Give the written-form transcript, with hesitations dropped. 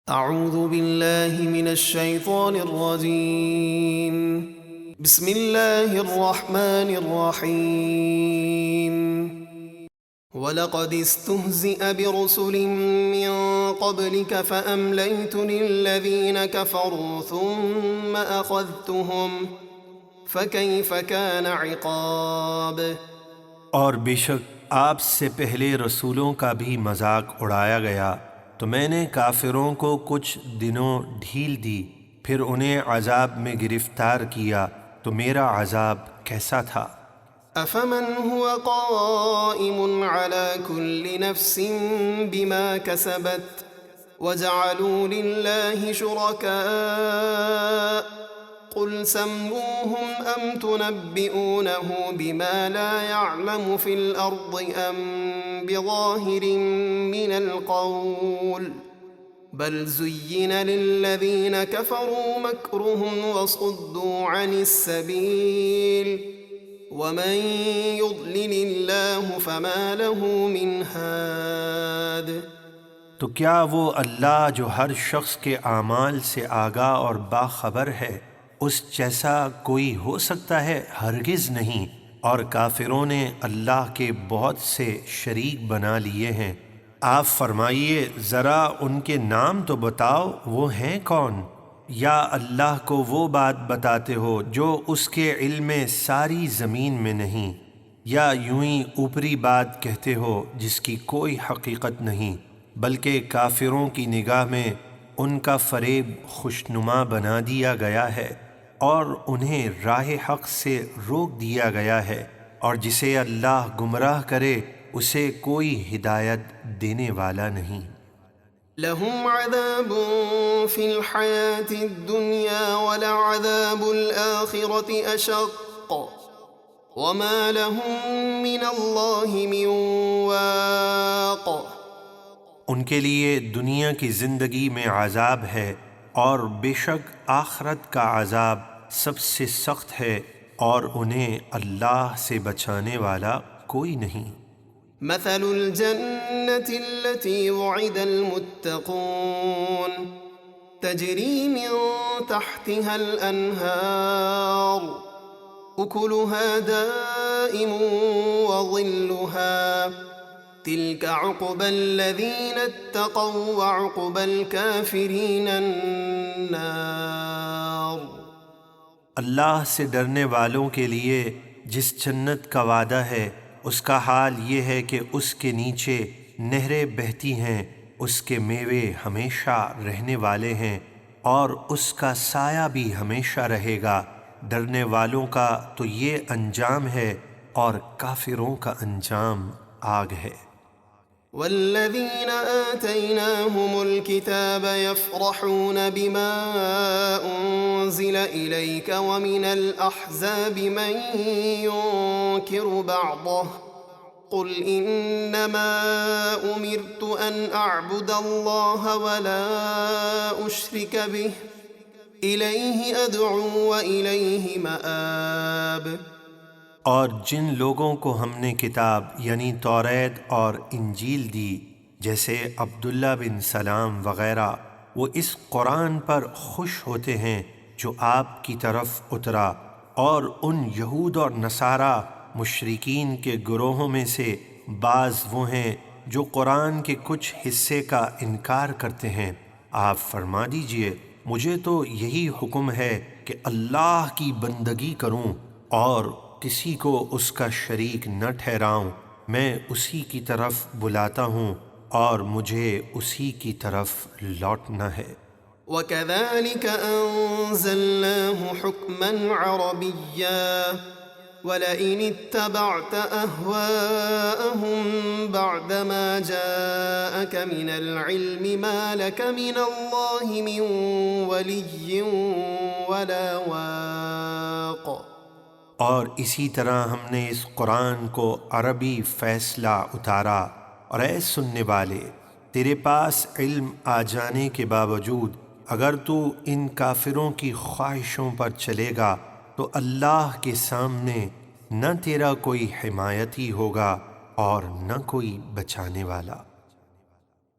اعوذ باللہ من الشیطان الرجیم بسم اللہ الرحمن الرحیم وَلَقَدِ اسْتُهْزِئَ بِرُسُلٍ مِّن قَبْلِكَ فَأَمْلَيْتُ لِلَّذِينَ كَفَرُوا ثُمَّ أَخَذْتُهُمْ فَكَيْفَ كَانَ عِقَابِ۔ اور بے شک آپ سے پہلے رسولوں کا بھی مذاق اڑایا گیا تو میں نے کافروں کو کچھ دنوں ڈھیل دی، پھر انہیں عذاب میں گرفتار کیا تو میرا عذاب کیسا تھا۔ أَفَمَنْ هُوَ قَائِمٌ عَلَى كُلِّ نَفْسٍ بِمَا كَسَبَتْ وَجَعَلُوا لِلَّهِ شُرَكَاءَ قُلْ سَمُّوهُمْ أَمْ تُنَبِّئُونَهُ بِمَا لَا يَعْلَمُ فِي الْأَرْضِ أَمْ بِظَاهِرٍ مِّنَ الْقَوْلِ بَلْ زُيِّنَ لِلَّذِينَ كَفَرُوا مَكْرُهُمْ وَصُدُّوا عَنِ السَّبِيلِ وَمَن يُضْلِلِ اللَّهُ فَمَا لَهُ مِنْ هَادٍ۔ تو کیا وہ اللہ جو ہر شخص کے اعمال سے آگاہ اور باخبر ہے اس جیسا کوئی ہو سکتا ہے؟ ہرگز نہیں۔ اور کافروں نے اللہ کے بہت سے شریک بنا لیے ہیں۔ آپ فرمائیے ذرا ان کے نام تو بتاؤ، وہ ہیں کون؟ یا اللہ کو وہ بات بتاتے ہو جو اس کے علم میں ساری زمین میں نہیں، یا یوں ہی اوپری بات کہتے ہو جس کی کوئی حقیقت نہیں، بلکہ کافروں کی نگاہ میں ان کا فریب خوشنما بنا دیا گیا ہے اور انہیں راہ حق سے روک دیا گیا ہے، اور جسے اللہ گمراہ کرے اسے کوئی ہدایت دینے والا نہیں۔ لهم عذاب في الحياة الدنيا ولعذاب الآخرة أشق وما لهم من الله من واق۔ ان کے لیے دنیا کی زندگی میں عذاب ہے اور بے شک آخرت کا عذاب سب سے سخت ہے، اور انہیں اللہ سے بچانے والا کوئی نہیں۔ مثل الجنة التي وعد المتقون تجري من تحتها الأنهار أكلها دائم وظلها تلك عقبى الذين اتقوا وعقبى الكافرين النار۔ اللہ سے ڈرنے والوں کے لیے جس جنت کا وعدہ ہے اس کا حال یہ ہے کہ اس کے نیچے نہریں بہتی ہیں، اس کے میوے ہمیشہ رہنے والے ہیں اور اس کا سایہ بھی ہمیشہ رہے گا۔ ڈرنے والوں کا تو یہ انجام ہے اور کافروں کا انجام آگ ہے۔ والذين آتيناهم الكتاب يفرحون بما أنزل إليك ومن الأحزاب من ينكر بعضه قل إنما أمرت أن أعبد الله ولا أشرك به إليه أدعو وإليه مآب۔ اور جن لوگوں کو ہم نے کتاب یعنی توریت اور انجیل دی جیسے عبداللہ بن سلام وغیرہ، وہ اس قرآن پر خوش ہوتے ہیں جو آپ کی طرف اترا، اور ان یہود اور نصارہ مشرکین کے گروہوں میں سے بعض وہ ہیں جو قرآن کے کچھ حصے کا انکار کرتے ہیں۔ آپ فرما دیجئے مجھے تو یہی حکم ہے کہ اللہ کی بندگی کروں اور کسی کو اس کا شریک نہ ٹھہراؤں، میں اسی کی طرف بلاتا ہوں اور مجھے اسی کی طرف لوٹنا ہے۔ وَكَذَلِكَ أَنزَلْنَاهُ حُكْمًا عَرَبِيًّا وَلَئِنِ اتَّبَعْتَ أَهْوَاءَهُمْ بَعْدَمَا جَاءَكَ مِنَ الْعِلْمِ مَا لَكَ مِنَ اللَّهِ مِنْ وَلِيٍّ وَلَا وَاقٍ۔ اور اسی طرح ہم نے اس قرآن کو عربی فیصلہ اتارا، اور اے سننے والے تیرے پاس علم آ جانے کے باوجود اگر تو ان کافروں کی خواہشوں پر چلے گا تو اللہ کے سامنے نہ تیرا کوئی حمایتی ہوگا اور نہ کوئی بچانے والا۔